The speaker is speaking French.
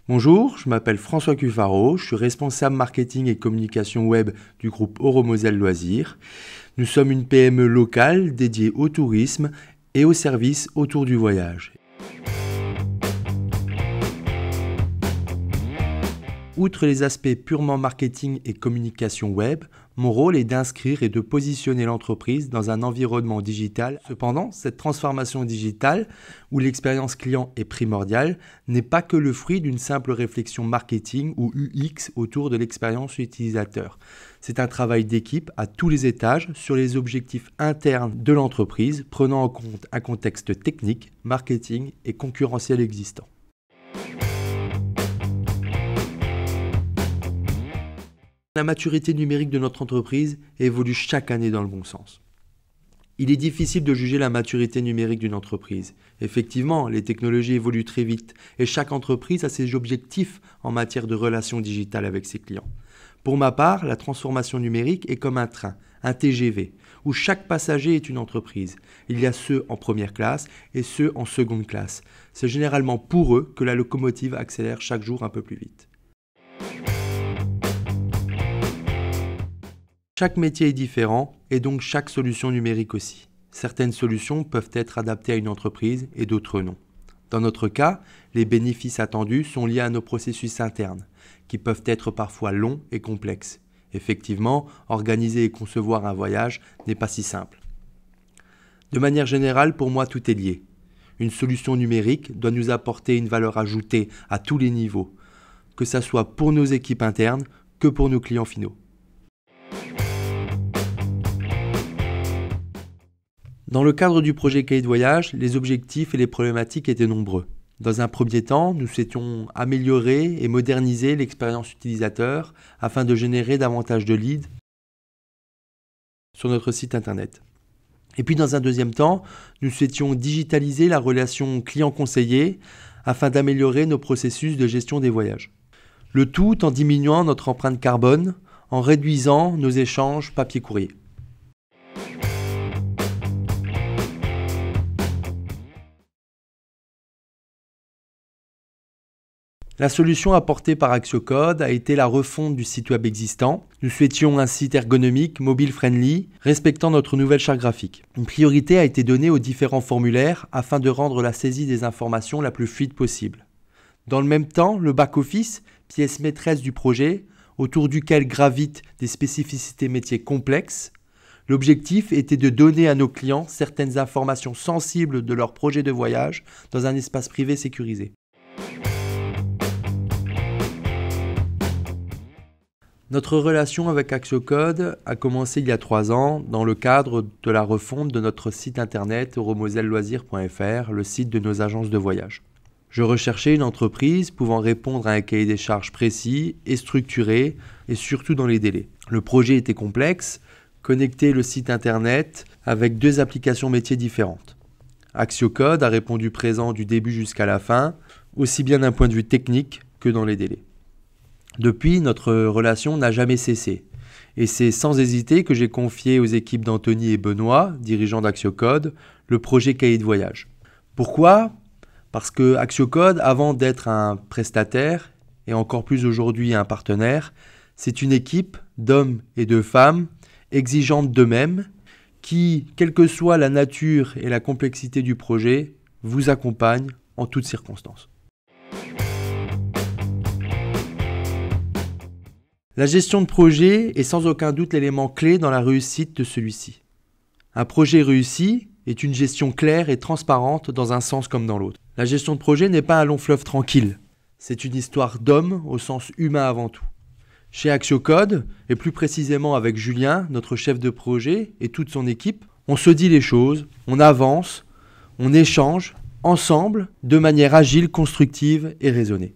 Bonjour, je m'appelle François Cuffaro, je suis responsable marketing et communication web du groupe Euromoselle Loisirs. Nous sommes une PME locale dédiée au tourisme et aux services autour du voyage. Outre les aspects purement marketing et communication web, mon rôle est d'inscrire et de positionner l'entreprise dans un environnement digital. Cependant, cette transformation digitale, où l'expérience client est primordiale, n'est pas que le fruit d'une simple réflexion marketing ou UX autour de l'expérience utilisateur. C'est un travail d'équipe à tous les étages sur les objectifs internes de l'entreprise, prenant en compte un contexte technique, marketing et concurrentiel existant. La maturité numérique de notre entreprise évolue chaque année dans le bon sens. Il est difficile de juger la maturité numérique d'une entreprise. Effectivement, les technologies évoluent très vite et chaque entreprise a ses objectifs en matière de relations digitales avec ses clients. Pour ma part, la transformation numérique est comme un train, un TGV, où chaque passager est une entreprise. Il y a ceux en première classe et ceux en seconde classe. C'est généralement pour eux que la locomotive accélère chaque jour un peu plus vite. Chaque métier est différent et donc chaque solution numérique aussi. Certaines solutions peuvent être adaptées à une entreprise et d'autres non. Dans notre cas, les bénéfices attendus sont liés à nos processus internes, qui peuvent être parfois longs et complexes. Effectivement, organiser et concevoir un voyage n'est pas si simple. De manière générale, pour moi, tout est lié. Une solution numérique doit nous apporter une valeur ajoutée à tous les niveaux, que ce soit pour nos équipes internes que pour nos clients finaux. Dans le cadre du projet Cahier de voyage, les objectifs et les problématiques étaient nombreux. Dans un premier temps, nous souhaitions améliorer et moderniser l'expérience utilisateur afin de générer davantage de leads sur notre site internet. Et puis dans un deuxième temps, nous souhaitions digitaliser la relation client-conseiller afin d'améliorer nos processus de gestion des voyages. Le tout en diminuant notre empreinte carbone, en réduisant nos échanges papier-courrier. La solution apportée par Axiocode a été la refonte du site web existant. Nous souhaitions un site ergonomique, mobile-friendly, respectant notre nouvelle charte graphique. Une priorité a été donnée aux différents formulaires afin de rendre la saisie des informations la plus fluide possible. Dans le même temps, le back-office, pièce maîtresse du projet, autour duquel gravitent des spécificités métiers complexes, l'objectif était de donner à nos clients certaines informations sensibles de leur projet de voyage dans un espace privé sécurisé. Notre relation avec Axiocode a commencé il y a 3 ans dans le cadre de la refonte de notre site internet euromoselleloisirs.fr, le site de nos agences de voyage. Je recherchais une entreprise pouvant répondre à un cahier des charges précis et structuré et surtout dans les délais. Le projet était complexe, connecter le site internet avec 2 applications métiers différentes. Axiocode a répondu présent du début jusqu'à la fin, aussi bien d'un point de vue technique que dans les délais. Depuis, notre relation n'a jamais cessé. Et c'est sans hésiter que j'ai confié aux équipes d'Anthony et Benoît, dirigeants d'Axiocode, le projet Cahier de voyage. Pourquoi ? Parce que Axiocode, avant d'être un prestataire, et encore plus aujourd'hui un partenaire, c'est une équipe d'hommes et de femmes exigeantes d'eux-mêmes qui, quelle que soit la nature et la complexité du projet, vous accompagnent en toutes circonstances. La gestion de projet est sans aucun doute l'élément clé dans la réussite de celui-ci. Un projet réussi est une gestion claire et transparente dans un sens comme dans l'autre. La gestion de projet n'est pas un long fleuve tranquille. C'est une histoire d'homme au sens humain avant tout. Chez Axiocode, et plus précisément avec Julien, notre chef de projet, et toute son équipe, on se dit les choses, on avance, on échange, ensemble, de manière agile, constructive et raisonnée.